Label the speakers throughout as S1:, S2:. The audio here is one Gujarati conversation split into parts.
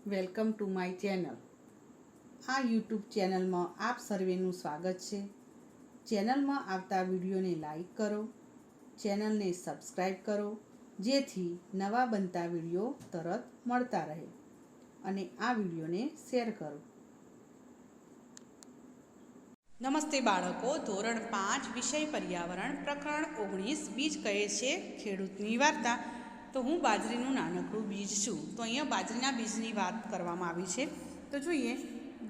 S1: Welcome to my channel. આ યુટ્યુબ ચેનલમાં આપ સર્વેનું સ્વાગત છે। ચેનલમાં આવતા વિડીયોને લાઈક કરો, ચેનલને સબસ્ક્રાઈબ કરો, જેથી નવા બનતા વિડીયો તરત મળતા રહે, અને આ વિડીયોને શેર કરો। નમસ્તે બાળકો, ધોરણ 5 વિષય પર્યાવરણ પ્રકરણ 19 બીજ કહે છે ખેડૂતની વાર્તા। તો હું બાજરીનું નાનકડું બીજ છું। તો અહીંયા બાજરીના બીજની વાત કરવામાં આવી છે। તો જોઈએ,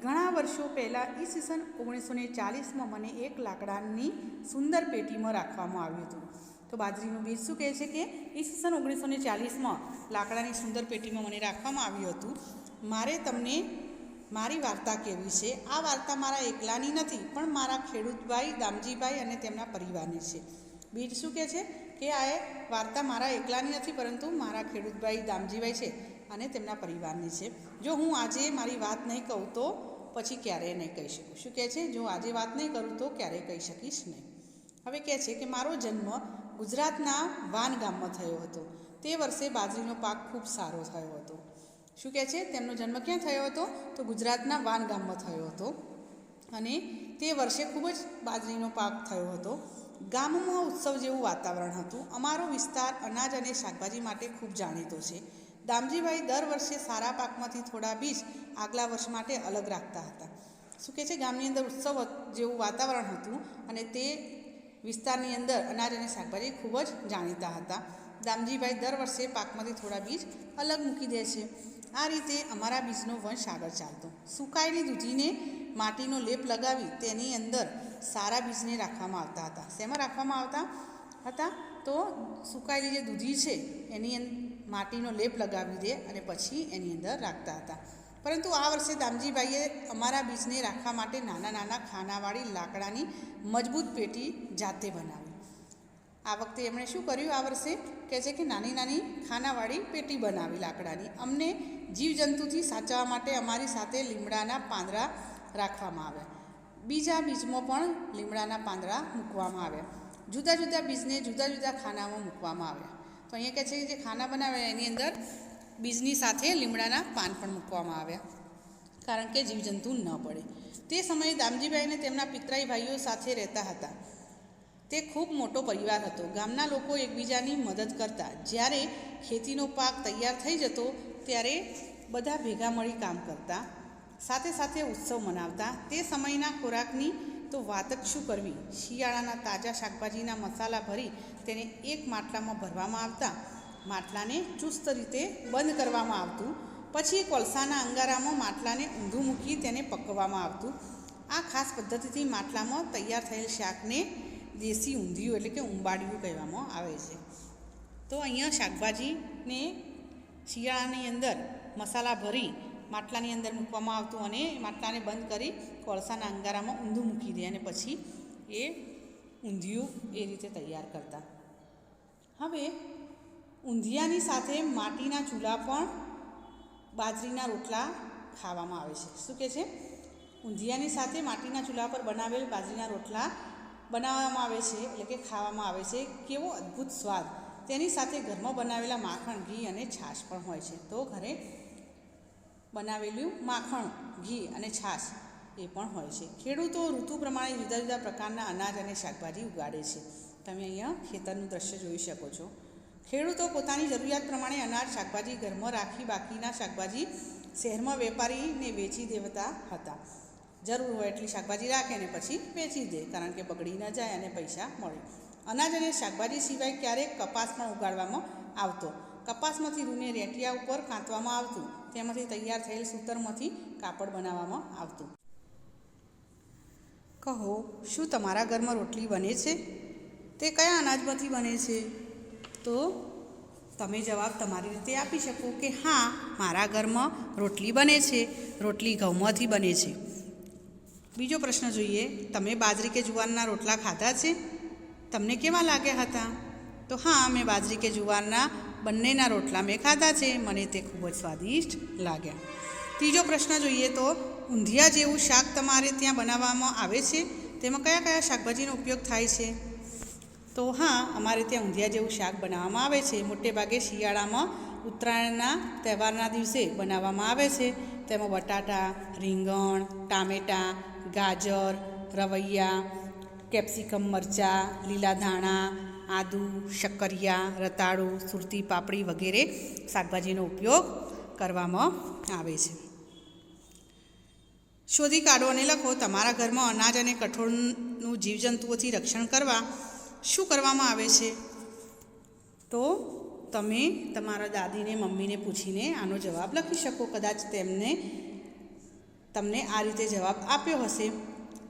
S1: ઘણા વર્ષો પહેલાં ઈસવીસન 1940માં મને એક લાકડાની સુંદર પેટીમાં રાખવામાં આવ્યું હતું। તો બાજરીનું બીજ શું કહે છે કે ઈસવીસન 1940માં લાકડાની સુંદર પેટીમાં મને રાખવામાં આવ્યું હતું। મારે તમને મારી વાર્તા કહેવી છે। આ વાર્તા મારા એકલાની નથી, પણ મારા ખેડૂતભાઈ દામજીભાઈ અને તેમના પરિવારની છે। બીજ શું કહે છે કે આ વાર્તા મારા એકલાની નથી, પરંતુ મારા ખેડૂતભાઈ દામજીભાઈ છે અને તેમના પરિવારની છે। જો હું આજે મારી વાત નહીં કહું તો પછી ક્યારેય નહીં કહી શકું। શું કહે છે? જો આજે વાત નહીં કરું તો ક્યારેય કહી શકીશ નહીં। હવે કહે છે કે મારો જન્મ ગુજરાતના વાન ગામમાં થયો હતો। તે વર્ષે બાજરીનો પાક ખૂબ સારો થયો હતો। શું કહે છે? તેમનો જન્મ ક્યાં થયો હતો? તો ગુજરાતના વાન ગામમાં થયો હતો, અને તે વર્ષે ખૂબ જ બાજરીનો પાક થયો હતો। ગામમાં ઉત્સવ જેવું વાતાવરણ હતું। અમારો વિસ્તાર અનાજ અને શાકભાજી માટે ખૂબ જાણીતો છે। દામજીભાઈ દર વર્ષે સારા પાકમાંથી થોડા બીજ આગલા વર્ષ માટે અલગ રાખતા હતા। શું કહે છે? ગામની અંદર ઉત્સવ જેવું વાતાવરણ હતું, અને તે વિસ્તારની અંદર અનાજ અને શાકભાજી ખૂબ જ જાણીતા હતા। દામજીભાઈ દર વર્ષે પાકમાંથી થોડા બીજ અલગ મૂકી દે છે। આ રીતે અમારા બીજનો વંશ આગળ ચાલતો। સુકાયેલી દૂધીને માટીનો લેપ લગાવી તેની અંદર સારા બીજને રાખવામાં આવતા હતા। શેમાં રાખવામાં આવતા હતા? તો સુકાયેલી જે દૂધી છે એની માટીનો લેપ લગાવી દે અને પછી એની અંદર રાખતા હતા। પરંતુ આ વર્ષે દામજીભાઈએ અમારા બીજને રાખવા માટે નાના નાના ખાનાવાળી લાકડાની મજબૂત પેટી જાતે બનાવી। આ વખતે એમણે શું કર્યું? આ વર્ષે કહે છે કે નાની નાની ખાનાવાળી પેટી બનાવી લાકડાની। અમને જીવજંતુથી સાચવવા માટે અમારી સાથે લીમડાના પાંદડા રાખવામાં આવ્યા। બીજા બીજમાં પણ લીમડાના પાંદડા મૂકવામાં આવ્યા। જુદા જુદા બીજને જુદા જુદા ખાનામાં મૂકવામાં આવ્યા। તો અહીંયા કહે છે કે જે ખાના બનાવ્યા એની અંદર બીજની સાથે લીમડાના પાન પણ મૂકવામાં આવ્યા, કારણ કે જીવજંતુ ન પડે। તે સમયે દામજીભાઈને તેમના પિતરાઈ ભાઈઓ સાથે રહેતા હતા। તે ખૂબ મોટો પરિવાર હતો। ગામના લોકો એકબીજાની મદદ કરતા। જ્યારે ખેતીનો પાક તૈયાર થઈ જતો ત્યારે બધા ભેગા મળી કામ કરતા, સાથે સાથે ઉત્સવ મનાવતા। તે સમયના ખોરાકની તો વાત જ શું કરવી! શિયાળાના તાજા શાકભાજીના મસાલા ભરી તેને એક માટલામાં ભરવામાં આવતા। માટલાને ચુસ્ત રીતે બંધ કરવામાં આવતું। પછી કોલસાના અંગારામાં માટલાને ઊંધું મૂકી તેને પકવવામાં આવતું। આ ખાસ પદ્ધતિથી માટલામાં તૈયાર થયેલ શાકને દેશી ઊંધિયું એટલે કે ઉંબાડિયું કહેવામાં આવે છે। તો અહીંયા શાકભાજીને શિયાળાની અંદર મસાલા ભરી માટલાની અંદર મૂકવામાં આવતું, અને માટલાને બંધ કરી કોળસાના અંગારામાં ઊંધું મૂકી દે અને પછી એ ઊંધિયું એ રીતે તૈયાર કરતા। હવે ઊંધિયાની સાથે માટીના ચૂલા પણ બાજરીના રોટલા ખાવામાં આવે છે। શું કહે છે? ઊંધિયાની સાથે માટીના ચૂલા પર બનાવેલ બાજરીના રોટલા બનાવવામાં આવે છે, એટલે કે ખાવામાં આવે છે। કેવો અદ્ભુત સ્વાદ! તેની સાથે ઘરમાં બનાવેલા માખણ, ઘી અને છાશ પણ હોય છે। તો ઘરે બનાવેલું માખણ, ઘી અને છાશ એ પણ હોય છે। ખેડૂતો ઋતુ પ્રમાણે જુદા જુદા પ્રકારના અનાજ અને શાકભાજી ઉગાડે છે। તમે અહીંયા ખેતરનું દ્રશ્ય જોઈ શકો છો। ખેડૂતો પોતાની જરૂરિયાત પ્રમાણે અનાજ શાકભાજી ઘરમાં રાખી બાકીના શાકભાજી શહેરમાં વેપારીને વેચી દેતા હતા। જરૂર હોય એટલી શાકભાજી રાખે ને પછી વેચી દે, કારણ કે બગડી ન જાય અને પૈસા મળે। અનાજ અને શાકભાજી સિવાય ક્યારેક કપાસ પણ ઉગાડવામાં આવતો। કપાસમાંથી રૂને રેંટિયા ઉપર કાંતવામાં આવતું। તેમાંથી તૈયાર થયેલ સૂતરમાંથી કાપડ બનાવવામાં આવતું। કહો, શું તમારા ઘરમાં રોટલી બને છે? તે કયા અનાજમાંથી બને છે? તો તમે જવાબ તમારી રીતે આપી શકો કે હા, મારા ઘરમાં રોટલી બને છે, રોટલી ઘઉંમાંથી બને છે। બીજો પ્રશ્ન જોઈએ, તમે બાજરી કે જુવારના રોટલા ખાધા છે? તમને કેવા લાગ્યા હતા? તો હા, મેં બાજરી કે જુવારના બંનેના રોટલા મેં ખાધા છે। મને તે ખૂબ જ સ્વાદિષ્ટ લાગ્યા। ત્રીજો પ્રશ્ન જોઈએ, તો ઊંધિયા જેવું શાક તમારે ત્યાં બનાવવામાં આવે છે? તેમાં કયા કયા શાકભાજીનો ઉપયોગ થાય છે? તો હા, અમારે ત્યાં ઊંધિયા જેવું શાક બનાવવામાં આવે છે। મોટે ભાગે શિયાળામાં ઉત્તરાયણના તહેવારના દિવસે બનાવવામાં આવે છે. તેમાં બટાટા, રીંગણ, ટામેટાં, ગાજર, રવૈયા, કેપ્સિકમ, મરચાં, લીલા ધાણા, આદુ, શક્કરિયા, રતાળુ, સુરતી પાપડી વગેરે શાકભાજીનો ઉપયોગ કરવામાં આવે છે. શોધી કાઢો અને લખો, તમારા ઘરમાં અનાજ અને કઠોળનું જીવજંતુઓથી રક્ષણ કરવા શું કરવામાં આવે છે? તો તમે તમારા દાદીને, મમ્મીને પૂછીને આનો જવાબ લખી શકો. કદાચ તમને આ રીતે જવાબ આપ્યો હશે.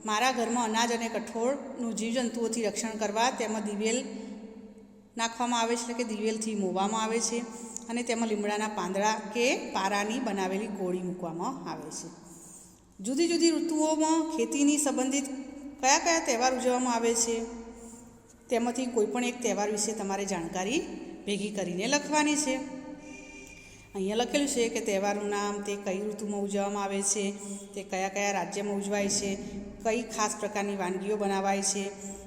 S1: મારા ઘરમાં અનાજ અને કઠોળનું જીવજંતુઓથી રક્ષણ કરવા તેમાં દિવેલ નાખવામાં આવે છે, એટલે કે દિવેલથી મોવામાં આવે છે, અને તેમાં લીમડાના પાંદડા કે પારાની બનાવેલી ગોળી મૂકવામાં આવે છે. જુદી જુદી ઋતુઓમાં ખેતીની સંબંધિત કયા કયા તહેવાર ઉજવવામાં આવે છે? તેમાંથી કોઈપણ એક તહેવાર વિશે તમારે જાણકારી ભેગી કરીને લખવાની છે. અહીંયા લખેલું છે કે તહેવારનું નામ, તે કઈ ઋતુમાં ઉજવવામાં આવે છે, તે કયા કયા રાજ્યમાં ઉજવાય છે, કઈ ખાસ પ્રકારની વાનગીઓ બનાવાય છે,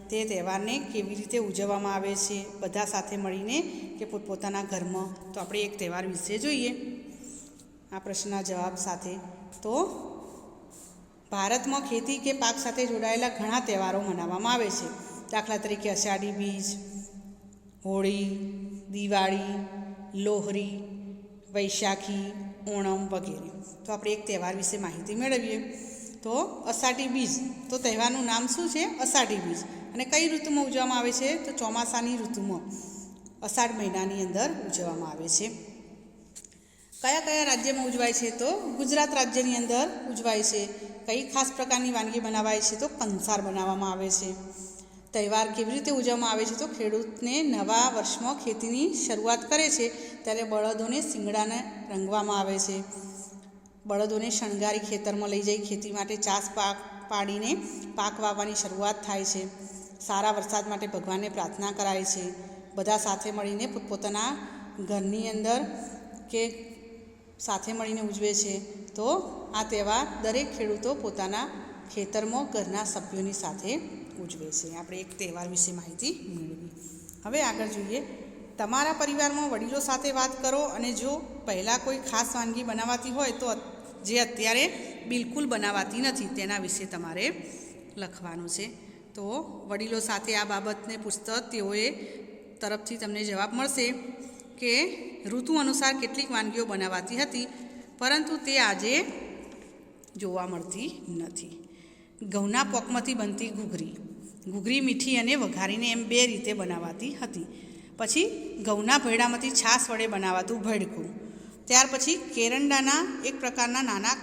S1: તે તહેવારને કેવી રીતે ઉજવવામાં આવે છે, બધા સાથે મળીને કે પોતપોતાના ઘરમાં. તો આપણે એક તહેવાર વિશે જોઈએ આ પ્રશ્નના જવાબ સાથે. તો ભારતમાં ખેતી કે પાક સાથે જોડાયેલા ઘણા તહેવારો મનાવવામાં આવે છે. દાખલા તરીકે અષાઢી બીજ, હોળી, દિવાળી, લોહરી, વૈશાખી, ઓણમ વગેરે. તો આપણે એક તહેવાર વિશે માહિતી મેળવીએ. તો અષાઢી બીજ, તો તહેવારનું નામ શું છે? અષાઢી બીજ. અને કઈ ઋતુમાં ઉજવવામાં આવે છે? તો ચોમાસાની ઋતુમાં, અષાઢ મહિનાની અંદર ઉજવવામાં આવે છે. કયા કયા રાજ્યમાં ઉજવાય છે? તો ગુજરાત રાજ્યની અંદર ઉજવાય છે. કઈ ખાસ પ્રકારની વાનગી બનાવાય છે? તો કંસાર બનાવવામાં આવે છે. તહેવાર કેવી રીતે ઉજવવામાં આવે છે? તો ખેડૂતને નવા વર્ષમાં ખેતીની શરૂઆત કરે છે ત્યારે બળદોને શિંગડાને રંગવામાં આવે છે. બળદોને શણગારી ખેતરમાં લઈ જઈ ખેતી માટે ચાસ પાડીને પાક વાવવાની શરૂઆત થાય છે. સારા વરસાદ માટે ભગવાનને પ્રાર્થના કરાય છે. બધા સાથે મળીને પોતપોતાના ઘરની અંદર કે સાથે મળીને ઉજવે છે. તો આ તહેવાર દરેક ખેડૂતો પોતાના ખેતરમાં ઘરના સભ્યોની સાથે ઉજવે છે. આપણે એક તહેવાર વિશે માહિતી મેળવી. હવે આગળ જોઈએ, તમારા પરિવારમાં વડીલો સાથે વાત કરો અને જો પહેલાં કોઈ ખાસ વાનગી બનાવાતી હોય તો જે અત્યારે બિલકુલ બનાવાતી નથી તેના વિશે તમારે લખવાનું છે. તો વડીલો સાથે આ બાબતને પૂછતા તેઓએ તરફથી તમને જવાબ મળશે કે ઋતુ અનુસાર કેટલીક વાનગીઓ બનાવાતી હતી, પરંતુ તે આજે જોવા મળતી નથી. ઘઉંના પોકમાંથી બનતી ઘૂઘરી મીઠી અને વઘારીને એમ બે રીતે બનાવાતી હતી. પછી ઘઉંના ભેડામાંથી છાશ વડે બનાવાતું ભેડકું. ત્યાર પછી કેરંડાના એક પ્રકારના નાના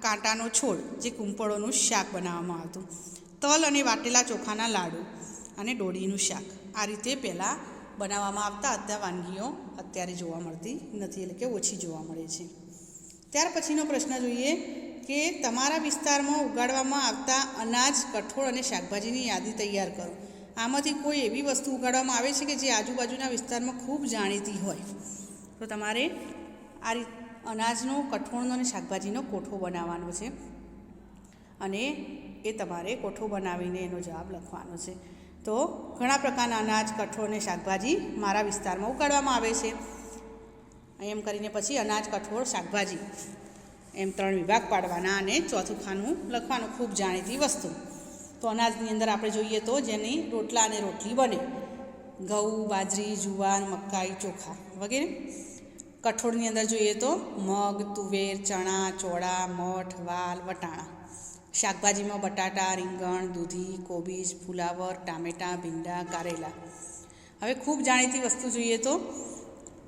S1: કાંટાનો છોડ જે કુંપળોનું શાક બનાવવામાં આવતું. તલ અને વાટેલા ચોખાના લાડુ અને ડોડીનું શાક. આ રીતે પહેલાં બનાવવામાં આવતા હતા વાનગીઓ અત્યારે જોવા મળતી નથી, એટલે કે ઓછી જોવા મળે છે. ત્યાર પછીનો પ્રશ્ન જોઈએ કે તમારા વિસ્તારમાં ઉગાડવામાં આવતા અનાજ, કઠોળ અને શાકભાજીની યાદી તૈયાર કરો. આમાંથી કોઈ એવી વસ્તુ ઉગાડવામાં આવે છે કે જે આજુબાજુના વિસ્તારમાં ખૂબ જાણીતી હોય. તો તમારે આ અનાજનો, કઠોળનો અને શાકભાજીનો કોઠો બનાવવાનો છે અને એ તમારે કોઠો બનાવીને એનો જવાબ લખવાનો છે. તો ઘણા પ્રકારના અનાજ, કઠોળ અને શાકભાજી મારા વિસ્તારમાં ઉગાડવામાં આવે છે. એમ કરીને પછી અનાજ, કઠોળ, શાકભાજી એમ 3 વિભાગ પાડવાના અને ચોથું ખાનું લખવાનું, ખૂબ જાણીતી વસ્તુ. તો અનાજની અંદર આપણે જોઈએ તો જેની રોટલા અને રોટલી બને, ઘઉં, બાજરી, જુવાર, મકાઈ, ચોખા વગેરે. કઠોળની અંદર જોઈએ તો મગ, તુવેર, ચણા, ચોળા, મઠ, વાલ, વટાણા. શાકભાજીમાં બટાટા, રીંગણ, દૂધી, કોબીજ, ફુલાવર, ટામેટાં, ભીંડા, કારેલા. હવે ખૂબ જાણીતી વસ્તુ જોઈએ તો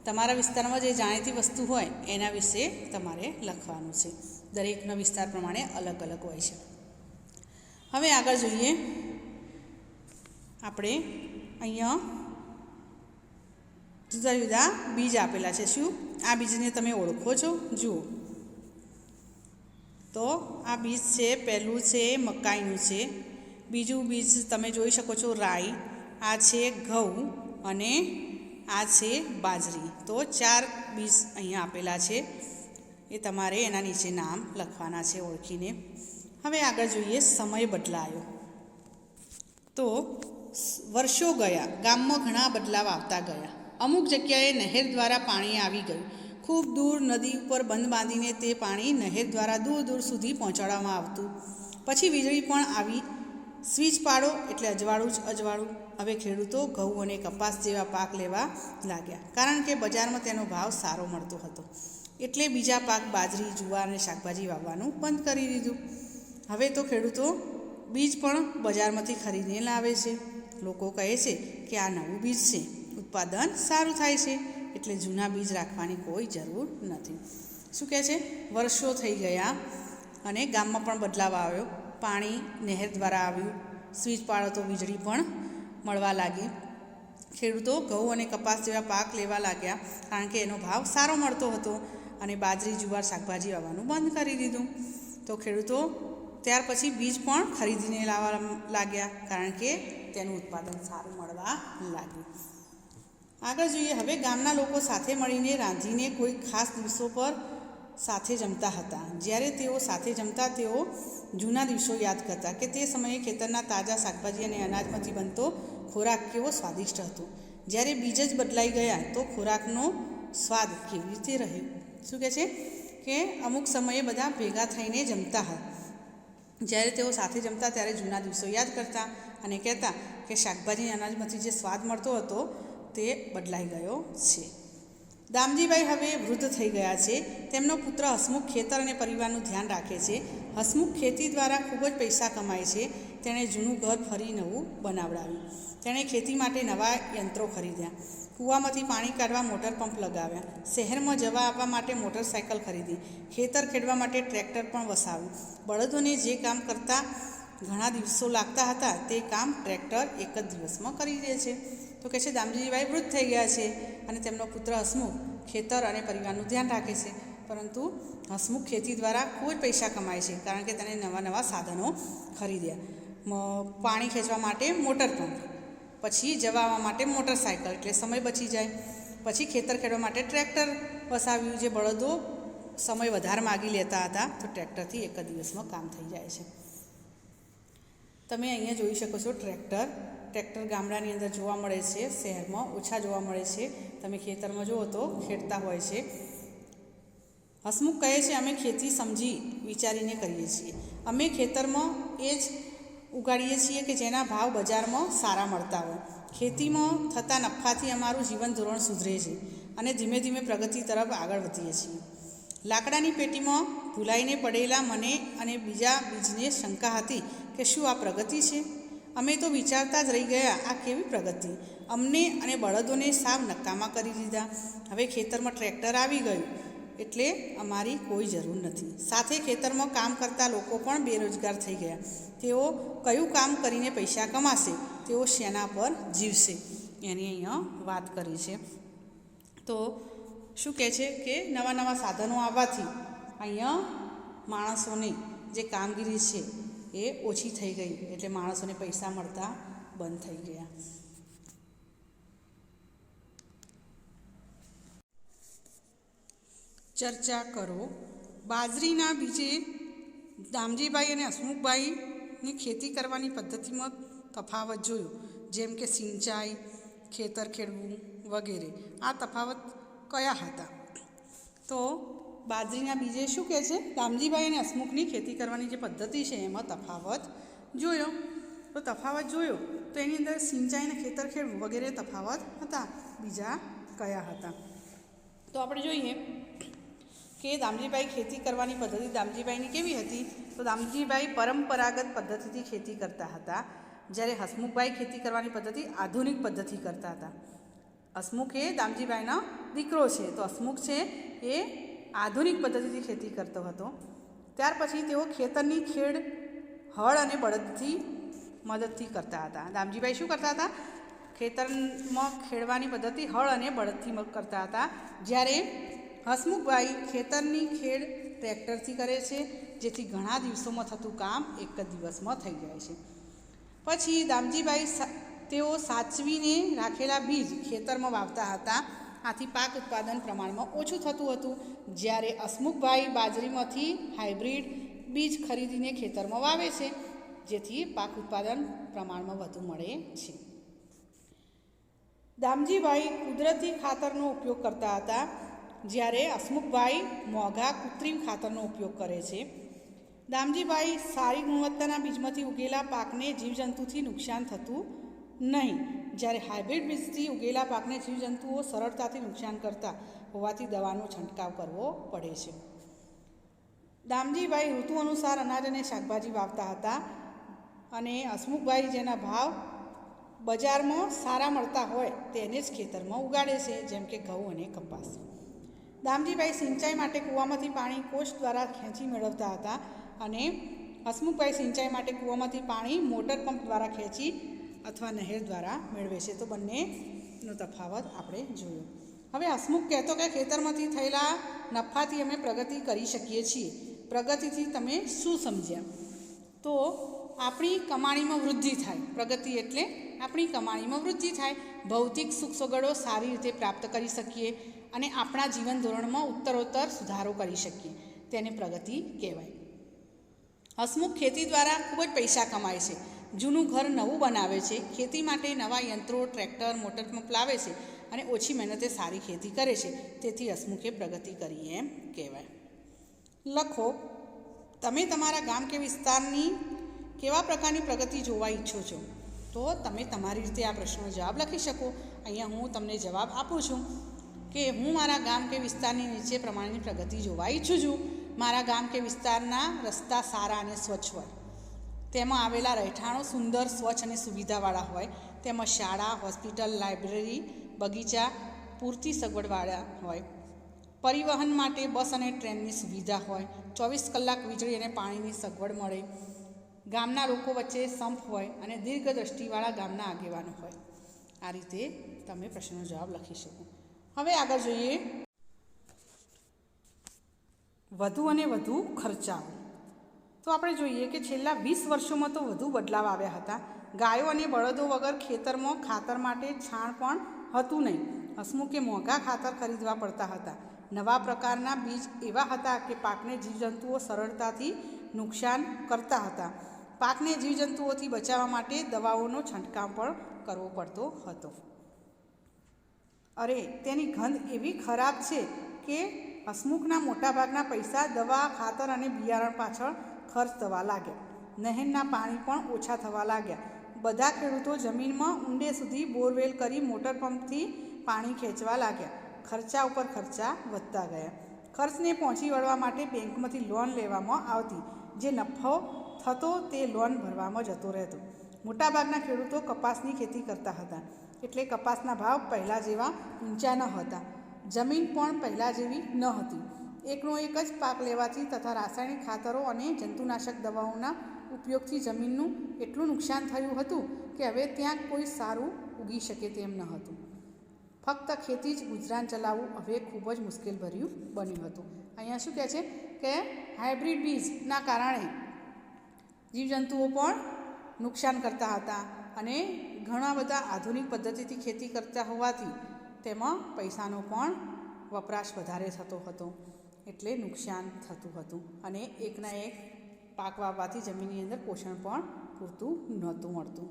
S1: તમારા વિસ્તારમાં જે જાણીતી વસ્તુ હોય એના વિશે તમારે લખવાનું છે. દરેકનો વિસ્તાર પ્રમાણે અલગ અલગ હોય છે. હવે આગળ જોઈએ, આપણે અહીંયા જુદા જુદા બીજ આપેલા છે. શું આ બીજને તમે ઓળખો છો? જુઓ તો આ બીજ છે, પહેલું છે મકાઈનું છે. બીજું બીજ તમે જોઈ શકો છો રાઈ. આ છે ઘઉં અને આ છે બાજરી. તો 4 બીજ અહીંયા આપેલા છે, એ તમારે એના નીચે નામ લખવાના છે ઓળખીને. હવે આગળ જોઈએ, સમય બદલાયો. તો વર્ષો ગયા, ગામમાં ઘણા બદલાવ આવતા ગયા. અમુક જગ્યાએ નહેર દ્વારા પાણી આવી ગયું. ખૂબ દૂર નદી ઉપર બંધ બાંધીને તે પાણી નહેર દ્વારા દૂર દૂર સુધી પહોંચાડવામાં આવતું. પછી વીજળી પણ આવી. સ્વિચ પાડો એટલે અજવાળું જ અજવાળું. હવે ખેડૂતો ઘઉં અને કપાસ જેવા પાક લેવા લાગ્યા, કારણ કે બજારમાં તેનો ભાવ સારો મળતો હતો. એટલે બીજા પાક બાજરી, જુવાર અને શાકભાજી વાવવાનું બંધ કરી દીધું. હવે તો ખેડૂતો બીજ પણ બજારમાંથી ખરીદીને લાવે છે. લોકો કહે છે કે આ નવું બીજ છે, ઉત્પાદન સારું થાય છે, એટલે જૂના બીજ રાખવાની કોઈ જરૂર નથી. શું કહે છે? વર્ષો થઈ ગયા અને ગામમાં પણ બદલાવ આવ્યો. પાણી નહેર દ્વારા આવ્યું. સ્વિચ પાડો તો વીજળી પણ મળવા લાગી. ખેડૂતો ઘઉં અને કપાસ જેવા પાક લેવા લાગ્યા, કારણ કે એનો ભાવ સારો મળતો હતો. અને બાજરી, જુવાર, શાકભાજી વાવવાનું બંધ કરી દીધું. તો ખેડૂતો ત્યાર પછી બીજ પણ ખરીદીને લાવવા લાગ્યા, કારણ કે તેનું ઉત્પાદન સારું મળવા લાગ્યું. આગળ જોઈએ. હવે ગામના લોકો સાથે મળીને રાંધીને કોઈ ખાસ દિવસો પર સાથે જમતા હતા. જ્યારે તેઓ સાથે જમતા, તેઓ જૂના દિવસો યાદ કરતા કે તે સમયે ખેતરના તાજા શાકભાજી અને અનાજમાંથી બનતો ખોરાક કેવો સ્વાદિષ્ટ હતો. જ્યારે બીજ જ બદલાઈ ગયા તો ખોરાકનો સ્વાદ કેવી રીતે રહ્યો? શું કહે છે કે અમુક સમયે બધા ભેગા થઈને જમતા હતા. જ્યારે તેઓ સાથે જમતા ત્યારે જૂના દિવસો યાદ કરતા અને કહેતા કે શાકભાજી અને અનાજમાંથી જે સ્વાદ મળતો હતો તે બદલાઈ ગયો છે. દામજીભાઈ હવે વૃદ્ધ થઈ ગયા છે. તેમનો પુત્ર હસમુખ ખેતર અને પરિવારનું ધ્યાન રાખે છે. હસમુખ ખેતી દ્વારા ખૂબ જ પૈસા કમાય છે. તેણે જૂનું ઘર ફરી નવું બનાવડાવ્યું. તેણે ખેતી માટે નવા યંત્રો ખરીદ્યા. કૂવામાંથી પાણી કાઢવા મોટર પંપ લગાવ્યા. શહેરમાં જવા આવવા માટે મોટરસાયકલ ખરીદી. ખેતર ખેડવા માટે ટ્રેક્ટર પણ વસાવ્યું. બળદોને જે કામ કરતાં ઘણા દિવસો લાગતા હતા તે કામ ટ્રેક્ટર એક જ દિવસમાં કરી દે છે. તો કહે છે દામજીભાઈ વૃદ્ધ થઈ ગયા છે અને તેમનો પુત્ર હસમુખ ખેતર અને પરિવારનું ધ્યાન રાખે છે. પરંતુ હસમુખ ખેતી દ્વારા ખૂબ જ પૈસા કમાય છે, કારણ કે તેને નવા નવા સાધનો ખરીદ્યા. પાણી ખેંચવા માટે મોટર પંપ, પછી જવા આવવા માટે મોટરસાયકલ, એટલે સમય બચી જાય. પછી ખેતર ખેડવા માટે ટ્રેક્ટર વસાવ્યું. જે બળદો સમય વધારે માગી લેતા હતા, તો ટ્રેક્ટરથી એક જ દિવસમાં કામ થઈ જાય છે. તમે અહીંયા જોઈ શકો છો ટ્રેક્ટર ગામડાની અંદર જોવા મળે છે, શહેરમાં ઓછા જોવા મળે છે. તમે ખેતરમાં જુઓ તો ખેડતા હોય છે. હસમુખ કહે છે, અમે ખેતી સમજી વિચારીને કરીએ છીએ. અમે ખેતરમાં એ જ ઉગાડીએ છીએ કે જેના ભાવ બજારમાં સારા મળતા હોય. ખેતીમાં થતા નફાથી અમારું જીવન ધોરણ સુધરે છે અને ધીમે ધીમે પ્રગતિ તરફ આગળ વધીએ છીએ. લાકડાની પેટીમાં ભૂલાઈને પડેલા મને અને બીજા બીજને શંકા હતી કે શું આ પ્રગતિ છે? અમે તો વિચારતા જ રહી ગયા, આ કેવી પ્રગતિ? અમને અને બળદોને સાવ નકામા કરી દીધા. હવે ખેતરમાં ટ્રેક્ટર આવી ગયું એટલે અમારી કોઈ જરૂર નથી. સાથે ખેતરમાં કામ કરતા લોકો પણ બેરોજગાર થઈ ગયા. તેઓ કયું કામ કરીને પૈસા કમાશે? તેઓ શેના પર જીવશે? એની અહીંયા વાત કરી છે. તો શું કહે છે કે નવા નવા સાધનો આવવાથી અહીંયા માણસોની જે કામગીરી છે એ ઓછી થઈ ગઈ, એટલે માણસોને પૈસા મળતા બંધ થઈ ગયા. ચર્ચા કરો. બાજરીના બીજે દામજીભાઈ અને હસમુખભાઈની ખેતી કરવાની પદ્ધતિમાં તફાવત જોયો, જેમ કે સિંચાઈ, ખેતર ખેડવું વગેરે. આ તફાવત કયા હતા? તો બાજરીના બીજે શું કહે છે? દામજીભાઈ અને હસમુખની ખેતી કરવાની જે પદ્ધતિ છે એમાં તફાવત જોયો. તો તફાવત જોયો તો એની અંદર સિંચાઈ અને ખેતર ખેડવું વગેરે તફાવત હતા. બીજા કયા હતા? તો આપણે જોઈએ કે દામજીભાઈ ખેતી કરવાની પદ્ધતિ દામજીભાઈની કેવી હતી? તો દામજીભાઈ પરંપરાગત પદ્ધતિથી ખેતી કરતા હતા, જ્યારે હસમુખભાઈ ખેતી કરવાની પદ્ધતિ આધુનિક પદ્ધતિ કરતા હતા. હસમુખ એ દામજીભાઈનો દીકરો છે, તો હસમુખ છે એ આધુનિક પદ્ધતિથી ખેતી કરતો હતો. ત્યાર પછી તેઓ ખેતરની ખેડ હળ અને બળદથી મદદથી કરતા હતા. દામજીભાઈ શું કરતા હતા? ખેતરમાં ખેડવાની પદ્ધતિ હળ અને બળદથી કરતા હતા, જ્યારે હસમુખભાઈ ખેતરની ખેડ ટ્રેક્ટરથી કરે છે, જેથી ઘણા દિવસોમાં થતું કામ એક જ દિવસમાં થઈ જાય છે. પછી દામજીભાઈ તેઓ સાચવીને રાખેલા બીજ ખેતરમાં વાવતા હતા. આથી પાક ઉત્પાદન પ્રમાણમાં ઓછું થતું હતું, જ્યારે હસમુખભાઈ બાજરીમાંથી હાઇબ્રિડ બીજ ખરીદીને ખેતરમાં વાવે છે, જેથી પાક ઉત્પાદન પ્રમાણમાં વધુ મળે છે. દામજીભાઈ કુદરતી ખાતરનો ઉપયોગ કરતા હતા, જ્યારે હસમુખભાઈ મોંઘા કૃત્રિમ ખાતરનો ઉપયોગ કરે છે. દામજીભાઈ સારી ગુણવત્તાના બીજમાંથી ઉગેલા પાકને જીવજંતુથી નુકસાન થતું નહીં, જ્યારે હાઇબ્રિડ બીજથી ઉગેલા પાકને જીવજંતુઓ સરળતાથી નુકસાન કરતા હોવાથી દવાનો છંટકાવ કરવો પડે છે. દામજીભાઈ ઋતુ અનુસાર અનાજ અને શાકભાજી વાવતા હતા, અને હસમુખભાઈ જેના ભાવ બજારમાં સારા મળતા હોય તેને જ ખેતરમાં ઉગાડે છે, જેમ કે ઘઉં અને કપાસ. દામજીભાઈ સિંચાઈ માટે કૂવામાંથી પાણી કોષ દ્વારા ખેંચી મેળવતા હતા, અને હસમુખભાઈ સિંચાઈ માટે કૂવામાંથી પાણી મોટર પંપ દ્વારા ખેંચી અથવા નહેર દ્વારા મેળવે છે. તો બંનેનો તફાવત આપણે જોયો. હવે હસમુખ કહેતો કે ખેતરમાંથી થયેલા નફાથી અમે પ્રગતિ કરી શકીએ છીએ. પ્રગતિથી તમે શું સમજ્યા? તો આપણી કમાણીમાં વૃદ્ધિ થાય. પ્રગતિ એટલે આપણી કમાણીમાં વૃદ્ધિ થાય, ભૌતિક સુખ સગવડો સારી રીતે પ્રાપ્ત કરી શકીએ અને આપણા જીવન ધોરણમાં ઉત્તરોત્તર સુધારો કરી શકીએ, તેને પ્રગતિ કહેવાય. હસમુખ ખેતી દ્વારા ખૂબ જ પૈસા કમાય છે. જૂનું ઘર નવું બનાવે છે, ખેતી માટે નવા યંત્રો, ટ્રેક્ટર, મોટર પંપ લાવે છે અને ઓછી મહેનતે સારી ખેતી કરે છે. તેથી હસમુખે પ્રગતિ કરી એમ કહેવાય. લખો, તમે તમારા ગામ કે વિસ્તારની કેવા પ્રકારની પ્રગતિ જોવા ઈચ્છો છો? તો તમે તમારી રીતે આ પ્રશ્નનો જવાબ લખી શકો. અહીંયા હું તમને જવાબ આપું છું કે હું મારા ગામ કે વિસ્તારની નીચે પ્રમાણેની પ્રગતિ જોવા ઈચ્છું છું. મારા ગામ કે વિસ્તારના રસ્તા સારા અને સ્વચ્છ હોય, તેમાં આવેલા રહેઠાણો સુંદર, સ્વચ્છ અને સુવિધાવાળા હોય, તેમાં શાળા, હોસ્પિટલ, લાઇબ્રેરી, બગીચા પૂરતી સગવડવાળા હોય, પરિવહન માટે બસ અને ટ્રેનની સુવિધા હોય, 24 કલાક વીજળી અને પાણીની સગવડ મળે, ગામના લોકો વચ્ચે સંપ હોય અને દીર્ઘદ્રષ્ટિવાળા ગામના આગેવાનો હોય. આ રીતે તમે પ્રશ્નનો જવાબ લખી શકો. હવે આગળ જોઈએ વધુ અને વધુ ખર્ચાઓ. તો આપણે જોઈએ કે છેલ્લા 20 વર્ષોમાં તો વધુ બદલાવ આવ્યા હતા. ગાયો અને બળદો વગર ખેતરમાં ખાતર માટે છાણ પણ હતું નહીં. હસમુખે મોંઘા ખાતર ખરીદવા પડતા હતા. નવા પ્રકારના બીજ એવા હતા કે પાકને જીવજંતુઓ સરળતાથી નુકસાન કરતા હતા. પાકને જીવજંતુઓથી બચાવવા માટે દવાઓનો છંટકાવ પણ કરવો પડતો હતો. અરે તેની ગંધ એવી ખરાબ છે કે હસમુખના મોટાભાગના પૈસા દવા, ખાતર અને બિયારણ પાછળ ખર્ચ થવા લાગ્યા. નહેરના પાણી પણ ઓછા થવા લાગ્યા. બધા ખેડૂતો જમીનમાં ઊંડે સુધી બોરવેલ કરી મોટર પંપથી પાણી ખેંચવા લાગ્યા. ખર્ચા ઉપર ખર્ચા વધતા ગયા. ખર્ચને પહોંચી વળવા માટે બેંકમાંથી લોન લેવામાં આવતી. જે નફો થતો તે લોન ભરવામાં જતો રહેતો. મોટાભાગના ખેડૂતો કપાસની ખેતી કરતા હતા, એટલે કપાસના ભાવ પહેલાં જેવા ઊંચા ન હતા. જમીન પણ પહેલાં જેવી ન હતી. એકનો એક જ પાક લેવાથી તથા રાસાયણિક ખાતરો અને જંતુનાશક દવાઓના ઉપયોગથી જમીનનું એટલું નુકસાન થયું હતું કે હવે ત્યાં કોઈ સારું ઉગી શકે તેમ ન હતું. ફક્ત ખેતી જ ગુજરાન ચલાવવું હવે ખૂબ જ મુશ્કેલભર્યું બન્યું હતું. અહીંયા શું કહે છે કે હાઇબ્રિડ બીજના કારણે જીવજંતુઓ પણ નુકસાન કરતા હતા, અને ઘણા બધા આધુનિક પદ્ધતિથી ખેતી કરતા હોવાથી તેમાં પૈસાનો પણ વપરાશ વધારે થતો હતો, એટલે નુકસાન થતું હતું. અને એકના એક પાક વાવવાથી જમીનની અંદર પોષણ પણ પૂરતું નહોતું મળતું.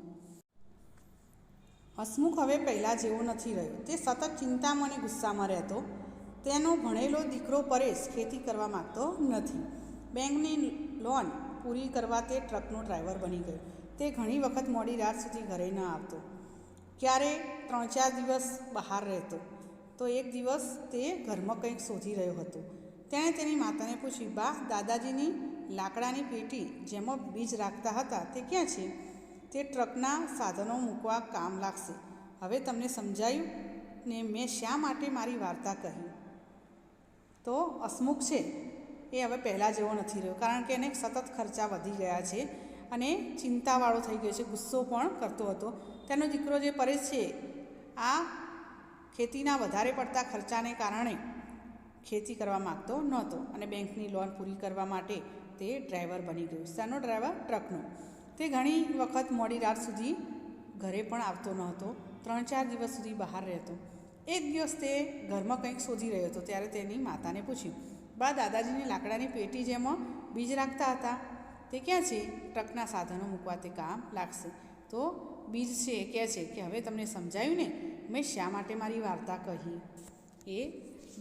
S1: હસમુખ હવે પહેલાં જેવો નથી રહ્યો. તે સતત ચિંતામાં અને ગુસ્સામાં રહેતો. તેનો ભણેલો દીકરો પરેશ ખેતી કરવા માગતો નથી. બેંકની લોન પૂરી કરવા તે ટ્રકનો ડ્રાઈવર બની ગયો. તે ઘણી વખત મોડી રાત સુધી ઘરે ન આવતો. ક્યારે 3-4 દિવસ બહાર રહેતો. તો એક દિવસ તે ઘરમાં કંઈક શોધી રહ્યો હતો. તેણે તેની માતાને પૂછ્યું, બા, દાદાજીની લાકડાની પેટી જેમાં બીજ રાખતા હતા તે ક્યાં છે? તે ટ્રકના સાધનો મૂકવા કામ લાગશે. હવે તમને સમજાયું ને મેં શા માટે મારી વાર્તા કહી? તો હસમુખ છે એ હવે પહેલાં જેવો નથી રહ્યો, કારણ કે એને સતત ખર્ચા વધી ગયા છે અને ચિંતાવાળો થઈ ગયો છે. ગુસ્સો પણ કરતો હતો. તેનો દીકરો જે પરેશ છે આ ખેતીના વધારે પડતા ખર્ચાને કારણે ખેતી કરવા માગતો નહોતો, અને બેંકની લોન પૂરી કરવા માટે તે ડ્રાઈવર બની ગયો. શાનો ડ્રાઈવર? ટ્રકનો. તે ઘણી વખત મોડી રાત સુધી ઘરે પણ આવતો નહોતો. 3-4 દિવસ સુધી બહાર રહેતો. એક દિવસ તે ઘરમાં કંઈક શોધી રહ્યો હતો. ત્યારે તેની માતાને પૂછ્યું, બા, દાદાજીની લાકડાની પેટી જેમાં બીજ રાખતા હતા તે ક્યાં છે? ટ્રકના સાધનો મૂકવા તે કામ લાગશે. તો બીજ છે એ કહે છે કે હવે તમને સમજાયું ને, મેં શા માટે મારી વાર્તા કહી? એ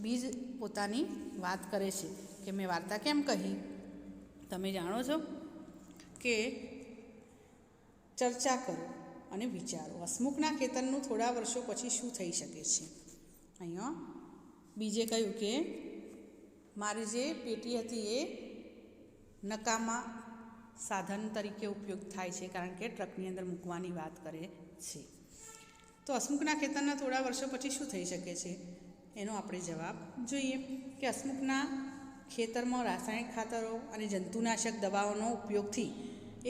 S1: બીજ પોતાની વાત કરે છે કે મેં વાર્તા કેમ કહી. તમે જાણો છો કે ચર્ચા કરો અને વિચારો. હસમુખના ખેતરનું થોડા વર્ષો પછી શું થઈ શકે છે? અહીંયા બીજે કહ્યું કે મારી જે પેટી હતી એ નકામા સાધન તરીકે ઉપયોગ થાય છે, કારણ કે ટ્રકની અંદર મૂકવાની વાત કરે છે. તો હસમુખના ખેતરના થોડા વર્ષો પછી શું થઈ શકે છે એનો આપણે જવાબ જોઈએ કે હસમુખના ખેતરમાં રાસાયણિક ખાતરો અને જંતુનાશક દવાઓનો ઉપયોગથી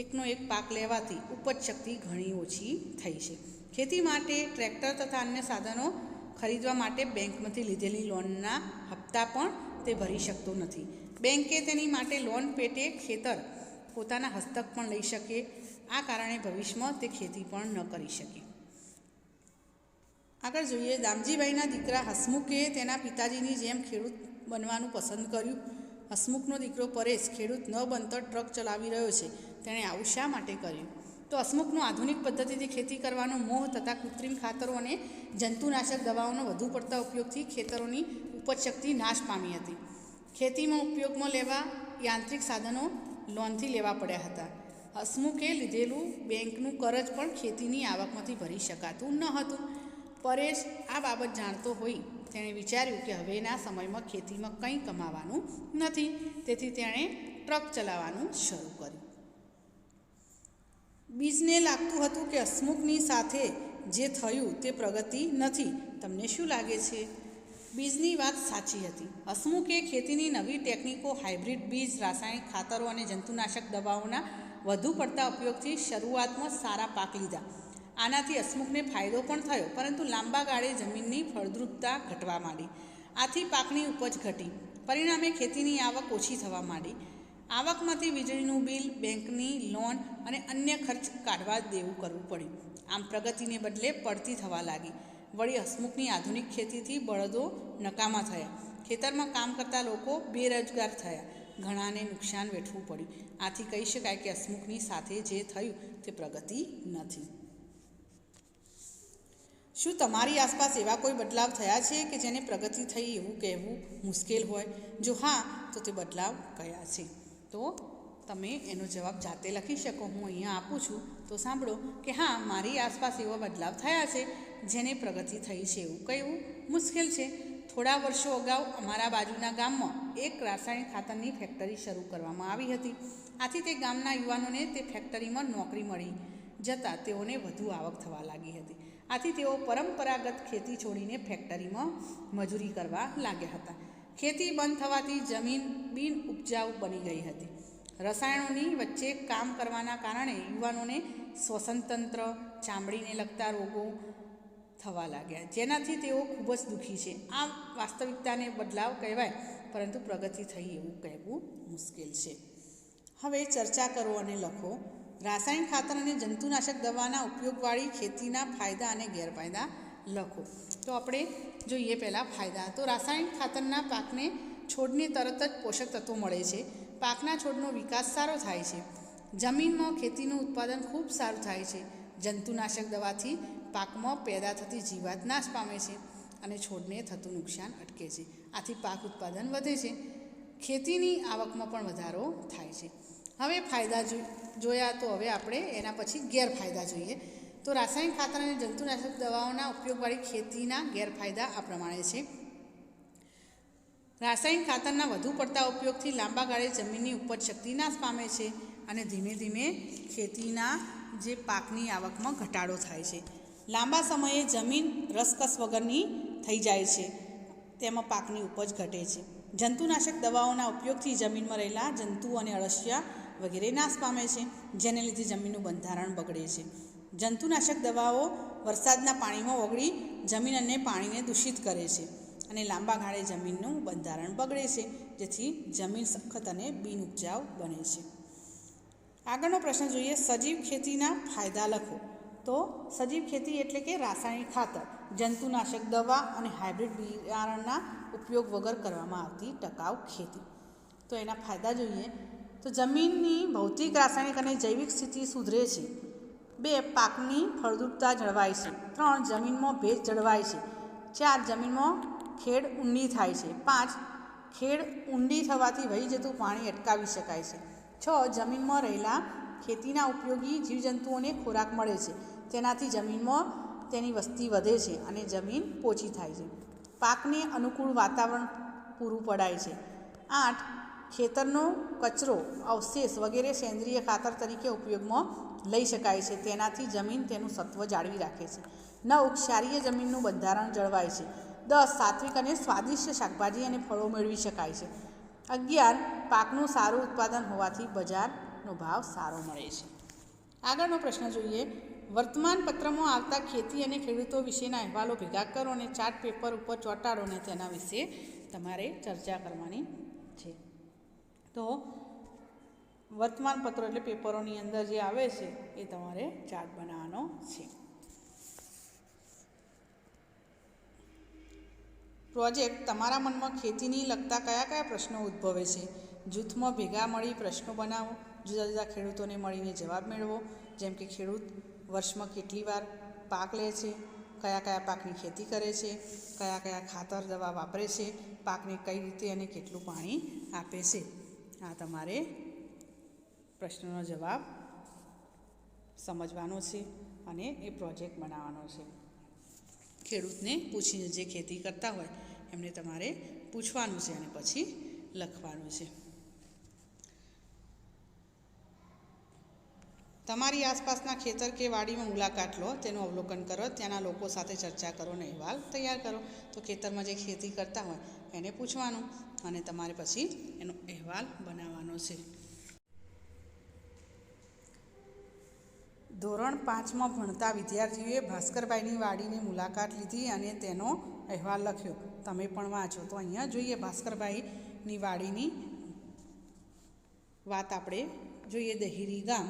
S1: એકનો એક પાક લેવાથી ઉપજ શક્તિ ઘણી ઓછી થઈ છે. ખેતી માટે ટ્રેક્ટર તથા અન્ય સાધનો ખરીદવા માટે બેંકમાંથી લીધેલી લોનના હપ્તા પણ તે ભરી શકતો નથી. બેંકે તેની માટે લોન પેટે ખેતર પોતાના હસ્તક પણ લઈ શકે. આ કારણે ભવિષ્યમાં તે ખેતી પણ ન કરી શકે. આગળ જોઈએ, દામજીભાઈના દીકરા હસમુખે તેના પિતાજીની જેમ ખેડૂત બનવાનું પસંદ કર્યું. હસમુખનો દીકરો પરેશ ખેડૂત ન બનતો ટ્રક ચલાવી રહ્યો છે. તેણે આવું શા માટે કર્યું? તો હસમુખનો આધુનિક પદ્ધતિથી ખેતી કરવાનો મોહ તથા કૃત્રિમ ખાતરો અને જંતુનાશક દવાઓનો વધુ પડતા ઉપયોગથી ખેતરોની ઉપજ શક્તિ નાશ પામી હતી. ખેતીમાં ઉપયોગમાં લેવા યાંત્રિક સાધનો લોનથી લેવા પડ્યા હતા. હસમુખે લીધેલું બેંકનું કરજ પણ ખેતીની આવકમાંથી ભરી શકાતું ન હતું. પરેશ આ બાબત જાણતો હોય તેણે વિચાર્યું કે હવેના સમયમાં ખેતીમાં કંઈ કમાવાનું નથી, તેથી તેણે ટ્રક ચલાવવાનું શરૂ કર્યું. બીજને લાગતું હતું કે હસમુખની સાથે જે થયું તે પ્રગતિ નથી. તમને શું લાગે છે? બીજની વાત સાચી હતી. હસમુખે ખેતીની નવી ટેકનિકો, હાઇબ્રિડ બીજ, રાસાયણિક ખાતરો અને જંતુનાશક દવાઓના વધુ પડતા ઉપયોગથી શરૂઆતમાં સારા પાક લીધા. આનાથી હસમુખને ફાયદો પણ થયો, પરંતુ લાંબા ગાળે જમીનની ફળદ્રુપતા ઘટવા માંડી. આથી પાકની ઉપજ ઘટી. પરિણામે ખેતીની આવક ઓછી થવા માંડી. આવકમાંથી વીજળીનું બિલ, બેંકની લોન અને અન્ય ખર્ચ કાઢવા દેવું કરવું પડ્યું. આમ પ્રગતિને બદલે પડતી થવા લાગી. વળી હસમુખની આધુનિક ખેતીથી બળદો નકામા થયા. ખેતરમાં કામ કરતા લોકો બેરોજગાર થયા. ઘણાને નુકસાન વેઠવું પડ્યું. આથી કહી શકાય કે હસમુખની સાથે જે થયું તે પ્રગતિ નથી. શું તમારી આસપાસ એવા કોઈ બદલાવ થયા છે કે જેને પ્રગતિ થઈ એવું કહેવું મુશ્કેલ હોય? જો હા, તો તે બદલાવ કયા છે? તો તમે એનો જવાબ જાતે લખી શકો. હું અહીંયા આપું છું તો સાંભળો કે હા, મારી આસપાસ એવા બદલાવ થયા છે જેને પ્રગતિ થઈ છે એવું કહેવું મુશ્કેલ છે. થોડા વર્ષો અગાઉ અમારા બાજુના ગામમાં એક રાસાયણિક ખાતરની ફેક્ટરી શરૂ કરવામાં આવી હતી. આથી તે ગામના યુવાનોને તે ફેક્ટરીમાં નોકરી મળી જતાં તેઓને વધુ આવક થવા લાગી હતી. આથી તેઓ પરંપરાગત ખેતી છોડીને ફેક્ટરીમાં મજૂરી કરવા લાગ્યા હતા. ખેતી બંધ થવાથી જમીન બિન ઉપજાઉ બની ગઈ હતી. રસાયણોની વચ્ચે કામ કરવાના કારણે યુવાનોને શ્વસનતંત્ર, ચામડીને લગતા રોગો થવા લાગ્યા, જેનાથી તેઓ ખૂબ જ દુઃખી છે. આ વાસ્તવિકતાને બદલાવ કહેવાય, પરંતુ પ્રગતિ થઈ એવું કહેવું મુશ્કેલ છે. હવે ચર્ચા કરો અને લખો. રાસાયણિક ખાતર અને જંતુનાશક દવાના ઉપયોગવાળી ખેતીના ફાયદા અને ગેરફાયદા લખો. તો આપણે જોઈએ પહેલાં ફાયદા. તો રાસાયણિક ખાતરના પાકને છોડને તરત જ પોષક તત્વો મળે છે. પાકના છોડનો વિકાસ સારો થાય છે. જમીનમાં ખેતીનું ઉત્પાદન ખૂબ સારું થાય છે. જંતુનાશક દવાથી પાકમાં પેદા થતી જીવાત નાશ પામે છે અને છોડને થતું નુકસાન અટકે છે. આથી પાક ઉત્પાદન વધે છે. ખેતીની આવકમાં પણ વધારો થાય છે. હવે ફાયદા જોયા, તો હવે આપણે એના પછી ગેરફાયદા જોઈએ. તો રાસાયણિક ખાતર અને જંતુનાશક દવાઓના ઉપયોગવાળી ખેતીના ગેરફાયદા આ પ્રમાણે છે. રાસાયણિક ખાતરના વધુ પડતા ઉપયોગથી લાંબા ગાળે જમીનની ઉપજ શક્તિ નાશ પામે છે અને ધીમે ધીમે ખેતીના જે પાકની આવકમાં ઘટાડો થાય છે. લાંબા સમયે જમીન રસકસ વગરની થઈ જાય છે. તેમાં પાકની ઉપજ ઘટે છે. જંતુનાશક દવાઓના ઉપયોગથી જમીનમાં રહેલા જંતુઓ અને અળસિયા વગેરે નાશ પામે છે, જેને લીધે જમીનનું બંધારણ બગડે છે. જંતુનાશક દવાઓ વરસાદના પાણીમાં ઓગળી જમીન અને પાણીને દૂષિત કરે છે અને લાંબા ગાળે જમીનનું બંધારણ બગડે છે, જેથી જમીન સખત અને બિનઉપજાઉ બને છે. આગળનો પ્રશ્ન જોઈએ. સજીવ ખેતીના ફાયદા લખો. તો સજીવ ખેતી એટલે કે રાસાયણિક ખાતર, જંતુનાશક દવા અને હાઇબ્રિડ બિયારણના ઉપયોગ વગર કરવામાં આવતી ટકાઉ ખેતી. તો એના ફાયદા જોઈએ. તો જમીનની ભૌતિક, રાસાયણિક અને જૈવિક સ્થિતિ સુધરે છે. 2 પાકની ફળદ્રુપતા જળવાય છે. 3 જમીનમાં ભેજ જળવાય છે. 4 જમીનમાં ખેડ ઊંડી થાય છે. 5 ખેડ ઊંડી થવાથી વહી જતું પાણી અટકાવી શકાય છે. 6 જમીનમાં રહેલા ખેતીના ઉપયોગી જીવજંતુઓને ખોરાક મળે છે. તેનાથી જમીનમાં તેની વસ્તી વધે છે અને જમીન પોચી થાય છે. પાકને અનુકૂળ વાતાવરણ પૂરું પડાય છે. 8 ખેતરનો કચરો, અવશેષ વગેરે સેન્દ્રિય ખાતર તરીકે ઉપયોગમાં લઈ શકાય છે. તેનાથી જમીન તેનું સત્વ જાળવી રાખે છે. 9 ક્ષારીય જમીનનું બંધારણ જળવાય છે. 10 સાત્વિક અને સ્વાદિષ્ટ શાકભાજી અને ફળો મેળવી શકાય છે. 11 પાકનું સારું ઉત્પાદન હોવાથી બજારનો ભાવ સારો મળે છે. આગળનો પ્રશ્ન જોઈએ. વર્તમાનપત્રમાં આવતા ખેતી અને ખેડૂતો વિશેના અહેવાલો ભેગા કરો અને ચાર્ટ પેપર ઉપર ચોંટાડો અને તેના વિશે તમારે ચર્ચા કરવાની છે. તો વર્તમાનપત્રો એટલે પેપરોની અંદર જે આવે છે એ તમારે ચાર્ટ બનાવવાનો છે. પ્રોજેક્ટ. તમારા મનમાં ખેતીની લગતા કયા કયા પ્રશ્નો ઉદ્ભવે છે? જૂથમાં ભેગા મળી પ્રશ્નો બનાવો. જુદા જુદા ખેડૂતોને મળીને જવાબ મેળવો. જેમ કે ખેડૂત વર્ષમાં કેટલી વાર પાક લે છે, કયા કયા પાકની ખેતી કરે છે, કયા કયા ખાતર દવા વાપરે છે, પાકને કઈ રીતે અને કેટલું પાણી આપે છે. આ તમારે પ્રશ્નનો જવાબ સમજવાનો છે અને એ પ્રોજેક્ટ બનાવવાનો છે. ખેડૂતને પૂછીને, જે ખેતી કરતા હોય એમને તમારે પૂછવાનું છે અને પછી લખવાનું છે. તમારી આસપાસના ખેતર કે વાડીમાં મુલાકાત લો, તેનું અવલોકન કરો, ત્યાંના લોકો સાથે ચર્ચા કરો અને અહેવાલ તૈયાર કરો. તો ખેતરમાં જે ખેતી કરતા હોય એને પૂછવાનું અને તમારે પછી એનો અહેવાલ બનાવવાનો છે. ધોરણ 5માં ભણતા વિદ્યાર્થીઓએ ભાસ્કરભાઈની વાડીની મુલાકાત લીધી અને તેનો અહેવાલ લખ્યો. તમે પણ વાંચો. તો અહીંયા જોઈએ ભાસ્કરભાઈની વાડીની વાત આપણે જોઈએ. દહીરી ગામ.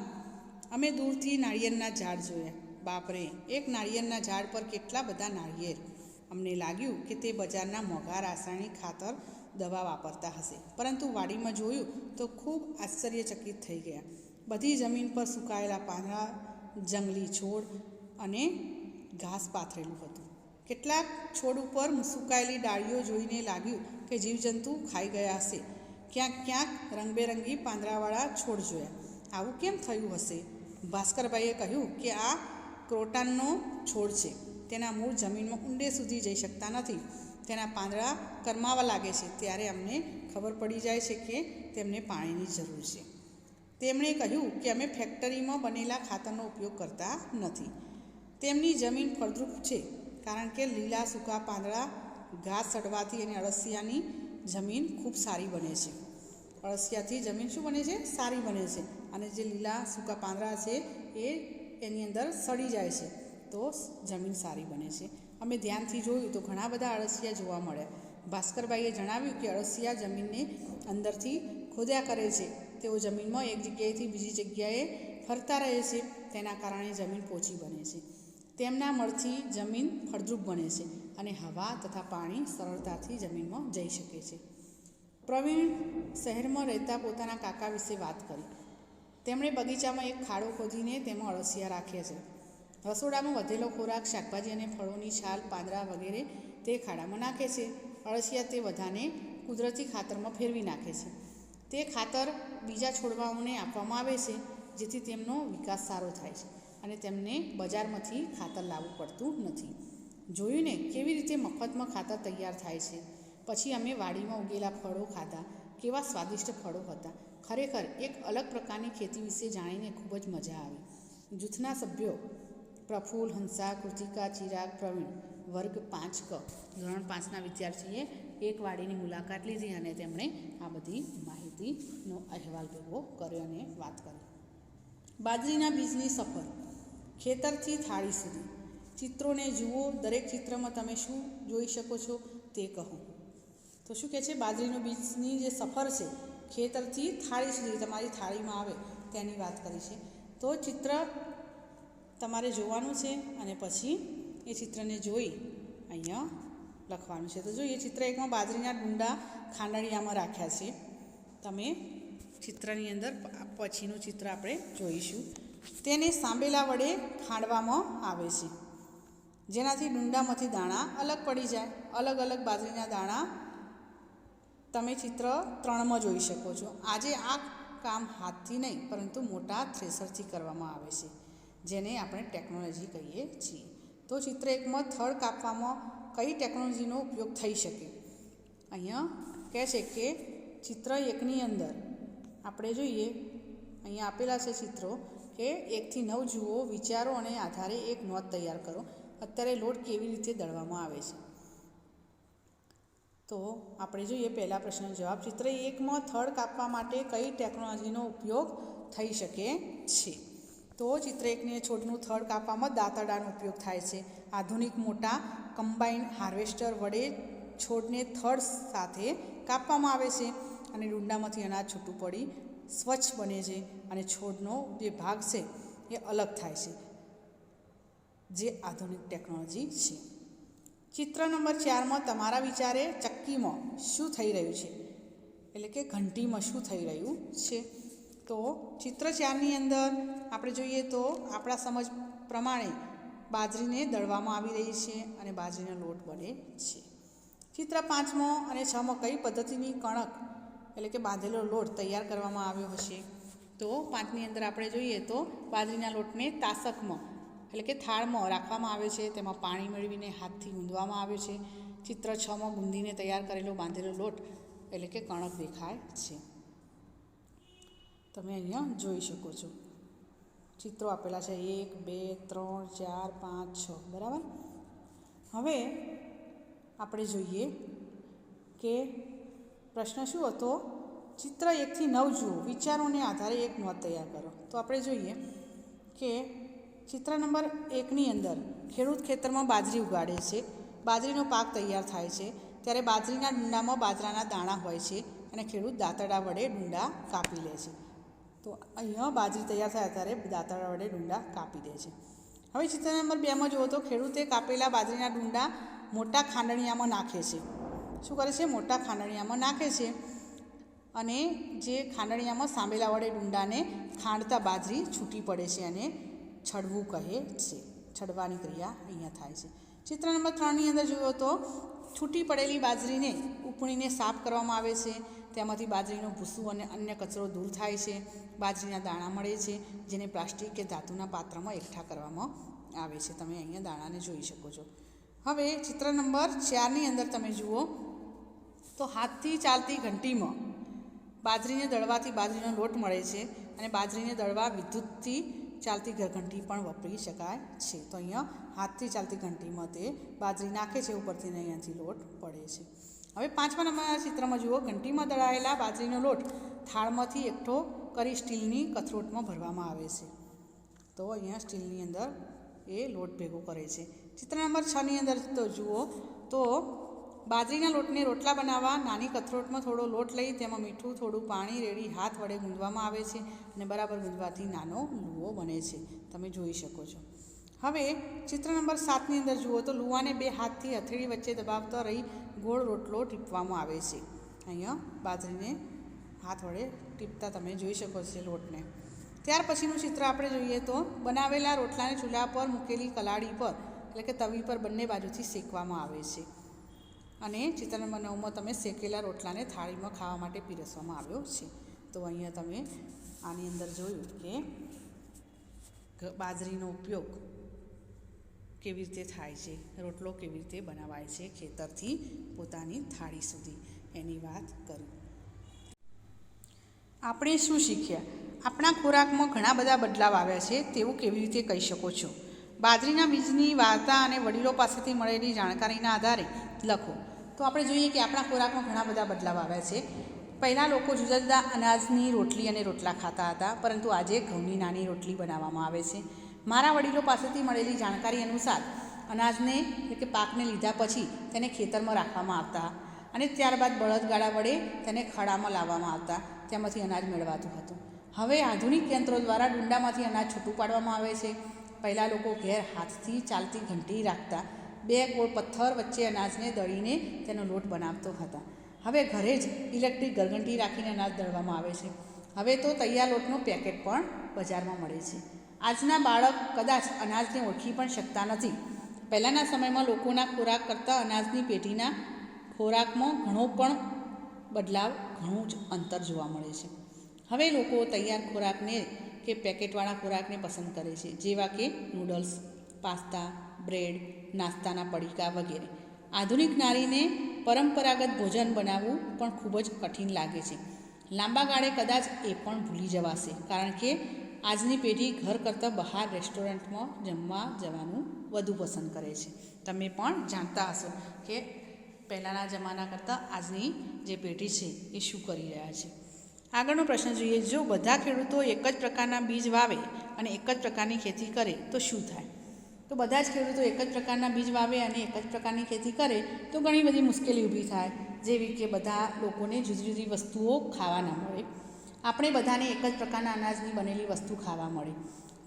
S1: અમે દૂરથી નાળિયેરના ઝાડ જોયા. બાપરે, એક નાળિયેરના ઝાડ પર કેટલા બધા નાળિયેર! અમને લાગ્યું કે તે બજારના મોંઘા રાસાયણિક ખાતર દવા વાપરતા હશે, પરંતુ વાડીમાં જોયું તો ખૂબ આશ્ચર્યચકિત થઈ ગયા. બધી જમીન પર સુકાયેલા પાંદડા, જંગલી છોડ અને ઘાસ પાથરેલું હતું. કેટલાક છોડ ઉપર સુકાયેલી ડાળીઓ જોઈને લાગ્યું કે જીવજંતુ ખાઈ ગયા હશે. ક્યાંક ક્યાંક રંગબેરંગી પાંદડાવાળા છોડ જોયા. આવું કેમ થયું હશે? ભાસ્કરભાઈએ કહ્યું કે આ ક્રોટાનનો છોડ છે. તેના મૂળ જમીનમાં ઊંડે સુધી જઈ શકતા નથી. તેના પાંદડા કરમાવા લાગે છે ત્યારે અમને ખબર પડી જાય છે કે તેમને પાણીની જરૂર છે. તેમણે કહ્યું કે અમે ફેક્ટરીમાં બનેલા ખાતરનો ઉપયોગ કરતા નથી. તેમની જમીન ફળદ્રુપ છે કારણ કે લીલા સૂકા પાંદડા, ઘાસ સડવાથી અને અળસિયાની જમીન ખૂબ સારી બને છે. અળસિયાથી જમીન શું બને છે? સારી બને છે. અને જે લીલા સૂકા પાંદડા છે એ એની અંદર સડી જાય છે તો જમીન સારી બને છે. અમે ધ્યાનથી જોયું તો ઘણા બધા અળસિયા જોવા મળ્યા. ભાસ્કરભાઈએ જણાવ્યું કે અળસિયા જમીનને અંદરથી ખોદ્યા કરે છે. તેઓ જમીનમાં એક જગ્યાએથી બીજી જગ્યાએ ફરતા રહે છે. તેના કારણે જમીન પોચી બને છે. તેમના મળથી જમીન ફળદ્રુપ બને છે અને હવા તથા પાણી સરળતાથી જમીનમાં જઈ શકે છે. પ્રવીણ શહેરમાં રહેતા પોતાના કાકા વિશે વાત કરી. તેમણે બગીચામાં એક ખાડો ખોદીને તેમાં અળસિયા રાખ્યા છે. રસોડામાં વધેલો ખોરાક, શાકભાજી અને ફળોની છાલ, પાંદડા વગેરે તે ખાડામાં નાખે છે. અળસિયા તે બધાને કુદરતી ખાતરમાં ફેરવી નાખે છે. તે ખાતર બીજા છોડવાઓને આપવામાં આવે છે જેથી તેમનો વિકાસ સારો થાય છે અને તેમને બજારમાંથી ખાતર લાવવું પડતું નથી. જોયું ને કેવી રીતે મફતમાં ખાતર તૈયાર થાય છે. પછી અમે વાડીમાં ઉગેલા ફળો ખાધા. કેવા સ્વાદિષ્ટ ફળો હતા! ખરેખર એક અલગ પ્રકારની ખેતી વિશે જાણીને ખૂબ જ મજા આવી. જૂથના સભ્યો પ્રફુલ્લ, હંસા, કૃતિકા, ચિરાગ, પ્રવીણ. વર્ગ 5ક ધોરણ 5ના વિદ્યાર્થીએ એક વાડીની મુલાકાત લીધી અને તેમણે આ બધી માહિતીનો અહેવાલ ભેગો કર્યો અને વાત કરી. બાજરીના બીજની સફર. ખેતરથી થાળી સુધી. ચિત્રોને જુઓ. દરેક ચિત્રમાં તમે શું જોઈ શકો છો તે કહો. તો શું કહે છે? બાજરીનું બીજની જે સફર છે ખેતરથી થાળી સુધી, તમારી થાળીમાં આવે તેની વાત કરી છે. તો ચિત્ર તમારે જોવાનું છે અને પછી એ ચિત્રને જોઈ અહીંયા લખવાનું છે. તો જોઈએ ચિત્ર 1માં બાજરીના ડુંડા ખાંડણિયામાં રાખ્યા છે. તમે ચિત્રની અંદર પછીનું ચિત્ર આપણે જોઈશું. તેને સાંબેલા વડે ખાંડવામાં આવે છે, જેનાથી ડુંડામાંથી દાણા અલગ પડી જાય. અલગ અલગ બાજરીના દાણા તમે ચિત્ર 3માં જોઈ શકો છો. આજે આ કામ હાથથી નહીં પરંતુ મોટા થ્રેસરથી કરવામાં આવે છે, જેને આપણે ટેકનોલોજી કહીએ છીએ. તો ચિત્ર 1માં થડ કાપવામાં કઈ ટેકનોલોજીનો ઉપયોગ થઈ શકે? અહીંયા કહે છે કે ચિત્ર 1ની અંદર આપણે જોઈએ, અહીંયા આપેલા છે ચિત્રો કે 1 થી 9 જુઓ, વિચારો અને આધારે એક નોંધ તૈયાર કરો. અત્યારે લોટ કેવી રીતે દળવામાં આવે છે? તો આપણે જોઈએ પહેલા પ્રશ્નનો જવાબ. ચિત્ર 1માં થડ કાપવા માટે કઈ ટેકનોલોજીનો ઉપયોગ થઈ શકે છે? તો ચિત્ર 1ની છોડનું થડ કાપવામાં દાંતરડાનો ઉપયોગ થાય છે. આધુનિક મોટા કમ્બાઇન હાર્વેસ્ટર વડે છોડને થડ સાથે કાપવામાં આવે છે અને ડુંડામાંથી અનાજ છૂટું પડી સ્વચ્છ બને છે અને છોડનો જે ભાગ છે એ અલગ થાય છે, જે આધુનિક ટેકનોલોજી છે. ચિત્ર નંબર 4માં તમારા વિચારે ચક્કીમાં શું થઈ રહ્યું છે, એટલે કે ઘંટીમાં શું થઈ રહ્યું છે? તો ચિત્ર 4ની અંદર આપણે જોઈએ તો આપણા સમજ પ્રમાણે બાજરીને દળવામાં આવી રહી છે અને બાજરીનો લોટ બને છે. ચિત્ર 5માં અને 6માં કઈ પદ્ધતિની કણક એટલે કે બાંધેલો લોટ તૈયાર કરવામાં આવ્યો હશે? તો 5ની અંદર આપણે જોઈએ તો બાજરીના લોટને તાસકમાં એટલે કે થાળમાં રાખવામાં આવે છે, તેમાં પાણી મેળવીને હાથથી ગૂંદવામાં આવે છે. ચિત્ર 6માં ગુંદીને તૈયાર કરેલો બાંધેલો લોટ એટલે કે કણક દેખાય છે. તમે અહીંયા જોઈ શકો છો, ચિત્રો આપેલા છે 1, 2, 3, 4, 5, 6, બરાબર. હવે આપણે જોઈએ કે પ્રશ્ન શું હતો? ચિત્ર 1 થી 9 જુઓ, વિચારોને આધારે એક નોંધ તૈયાર કરો. તો આપણે જોઈએ કે ચિત્ર નંબર 1ની અંદર ખેડૂત ખેતરમાં બાજરી ઉગાડે છે. બાજરીનો પાક તૈયાર થાય છે ત્યારે બાજરીના ડુંડામાં બાજરાના દાણા હોય છે અને ખેડૂત દાંતરડા વડે ડુંડા કાપી લે છે. તો અહીંયા બાજરી તૈયાર થાય ત્યારે દાંતરડા વડે ડુંડા કાપી દે છે. હવે ચિત્ર નંબર 2માં જુઓ તો ખેડૂતે કાપેલા બાજરીના ડુંડા મોટા ખાંડણીયામાં નાખે છે. શું કરે છે? મોટા ખાંડણીયામાં નાખે છે અને જે ખાંડણીયામાં સાંબેલા વડે ડુંડાને ખાંડતા બાજરી છૂટી પડે છે અને છડવું કહે છે. છડવાની ક્રિયા અહીંયા થાય છે. ચિત્ર નંબર 3ની અંદર જુઓ તો છૂટી પડેલી બાજરીને ઉપણીને સાફ કરવામાં આવે છે. તેમાંથી બાજરીનું ભૂસું અને અન્ય કચરો દૂર થાય છે. બાજરીના દાણા મળે છે, જેને પ્લાસ્ટિક કે ધાતુના પાત્રમાં એકઠા કરવામાં આવે છે. તમે અહીંયા દાણાને જોઈ શકો છો. હવે ચિત્ર નંબર 4ની અંદર તમે જુઓ તો હાથથી ચાલતી ઘંટીમાં બાજરીને દળવાથી બાજરીનો લોટ મળે છે અને બાજરીને દળવા વિદ્યુતથી ચાલતી ઘંટી પણ વાપરી શકાય છે. તો અહીંયા હાથથી ચાલતી ઘંટીમાં તે બાજરી નાખે છે, ઉપરથી અહીંયાથી લોટ પડે છે. હવે 5મા નંબરના ચિત્રમાં જુઓ, ઘંટીમાં દળાયેલા બાજરીનો લોટ થાળમાંથી એકઠો કરી સ્ટીલની કથરોટમાં ભરવામાં આવે છે. તો અહીંયા સ્ટીલની અંદર એ લોટ ભેગો કરે છે. ચિત્ર નંબર 6ની અંદર તો જુઓ તો બાજરીના લોટને રોટલા બનાવવા નાની કથરોટમાં થોડો લોટ લઈ તેમાં મીઠું, થોડું પાણી રેડી હાથ વડે ગૂંદવામાં આવે છે અને બરાબર ગૂંદવાથી નાનો લુવો બને છે. તમે જોઈ શકો છો. હવે ચિત્ર નંબર 7ની અંદર જુઓ તો લુવાને 2 હાથથી હથેળી વચ્ચે દબાવતા રહી ગોળ રોટલો ટીપવામાં આવે છે. અહીંયા બાજરીને હાથ વડે ટીપતા તમે જોઈ શકો છો લોટને. ત્યાર પછીનું ચિત્ર આપણે જોઈએ તો બનાવેલા રોટલાને ચૂલા પર મૂકેલી કલાડી પર એટલે કે તવી પર બંને બાજુથી શેકવામાં આવે છે અને ચિત્ર નંબર 9માં તમે શેકેલા રોટલાને થાળીમાં ખાવા માટે પીરસવામાં આવ્યો છે. તો અહીંયા તમે આની અંદર જોયું કે બાજરીનો ઉપયોગ કેવી રીતે થાય છે, રોટલો કેવી રીતે બનાવાય છે ખેતરથી પોતાની થાળી સુધી, એની વાત કરી. આપણે શું શીખ્યા? આપણા ખોરાકમાં ઘણા બધા બદલાવ આવ્યા છે તેવું કેવી રીતે કહી શકો છો? બાજરીના બીજની વાર્તા અને વડીલો પાસેથી મળેલી જાણકારીના આધારે લખો. તો આપણે જોઈએ કે આપણા ખોરાકમાં ઘણા બધા બદલાવ આવ્યા છે. પહેલાં લોકો જુદા જુદા અનાજની રોટલી અને રોટલા ખાતા હતા, પરંતુ આજે ઘઉંની નાની રોટલી બનાવવામાં આવે છે. મારા વડીલો પાસેથી મળેલી જાણકારી અનુસાર અનાજને એટલે કે પાકને લીધા પછી તેને ખેતરમાં રાખવામાં આવતા અને ત્યારબાદ બળદગાડા વડે તેને ખડામાં લાવવામાં આવતા, તેમાંથી અનાજ મેળવાતું હતું. હવે આધુનિક યંત્રો દ્વારા ડુંડામાંથી અનાજ છૂટું પાડવામાં આવે છે. પહેલાં લોકો ઘેર હાથથી ચાલતી ઘંટી રાખતા, 2 ગોળ પથ્થર વચ્ચે અનાજને દળીને તેનો લોટ બનાવતો હતા. હવે ઘરે જ ઇલેક્ટ્રિક ગરગંટી રાખીને અનાજ દળવામાં આવે છે. હવે તો તૈયાર લોટનું પેકેટ પણ બજારમાં મળે છે. આજના બાળક કદાચ અનાજને ઓળખી પણ શકતા નથી. પહેલાંના સમયમાં લોકોના ખોરાક કરતાં અનાજની પેઢીના ખોરાકમાં ઘણો પણ બદલાવ, ઘણું જ અંતર જોવા મળે છે. હવે લોકો તૈયાર ખોરાકને કે પેકેટવાળા ખોરાકને પસંદ કરે છે, જેવા કે નૂડલ્સ, પાસ્તા, બ્રેડ, નાસ્તાના પડીકા વગેરે. આધુનિક નારીને પરંપરાગત ભોજન બનાવવું પણ ખૂબ જ કઠિન લાગે છે. લાંબા ગાળે કદાચ એ પણ ભૂલી જવાશે, કારણ કે આજની પેઢી ઘર કરતાં બહાર રેસ્ટોરન્ટમાં જમવા જવાનું વધુ પસંદ કરે છે. તમે પણ જાણતા હશો કે પહેલાંના જમાના કરતાં આજની જે પેઢી છે એ શું કરી રહ્યા છે. આગળનો પ્રશ્ન જોઈએ. જો બધા ખેડૂતો એક જ પ્રકારના બીજ વાવે અને એક જ પ્રકારની ખેતી કરે તો શું થાય? તો બધા જ ખેડૂતો એક જ પ્રકારના બીજ વાવે અને એક જ પ્રકારની ખેતી કરે તો ઘણી બધી મુશ્કેલી ઊભી થાય, જેવી કે બધા લોકોને જુદી જુદી વસ્તુઓ ખાવા ન મળે. આપણે બધાને એક જ પ્રકારના અનાજની બનેલી વસ્તુ ખાવા મળે,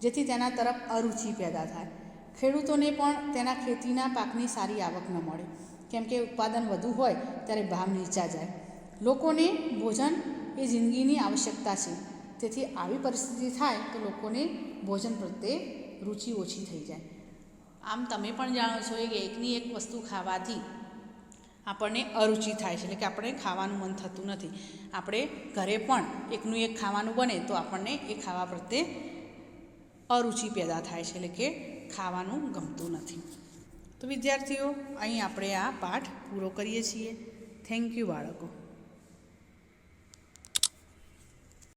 S1: જેથી તેના તરફ અરુચિ પેદા થાય. ખેડૂતોને પણ તેના ખેતીના પાકની સારી આવક ન મળે, કેમ કે ઉત્પાદન વધુ હોય ત્યારે ભાવ નીચા જાય. લોકોને ભોજન એ જિંદગીની આવશ્યકતા છે, તેથી આવી પરિસ્થિતિ થાય તો લોકોને ભોજન પ્રત્યે રુચિ ઓછી થઈ જાય. આમ તમે પણ જાણો છો કે એકની એક વસ્તુ ખાવાથી આપણને અરુચિ થાય છે, એટલે કે આપણે ખાવાનું મન થતું નથી. આપણે ઘરે પણ એકનું એક ખાવાનું બને તો આપણને એ ખાવા પ્રત્યે અરુચિ પેદા થાય છે, એટલે કે ખાવાનું ગમતું નથી. તો વિદ્યાર્થીઓ, અહીં આપણે આ પાઠ પૂરો કરીએ છીએ. થેન્ક યુ બાળકો.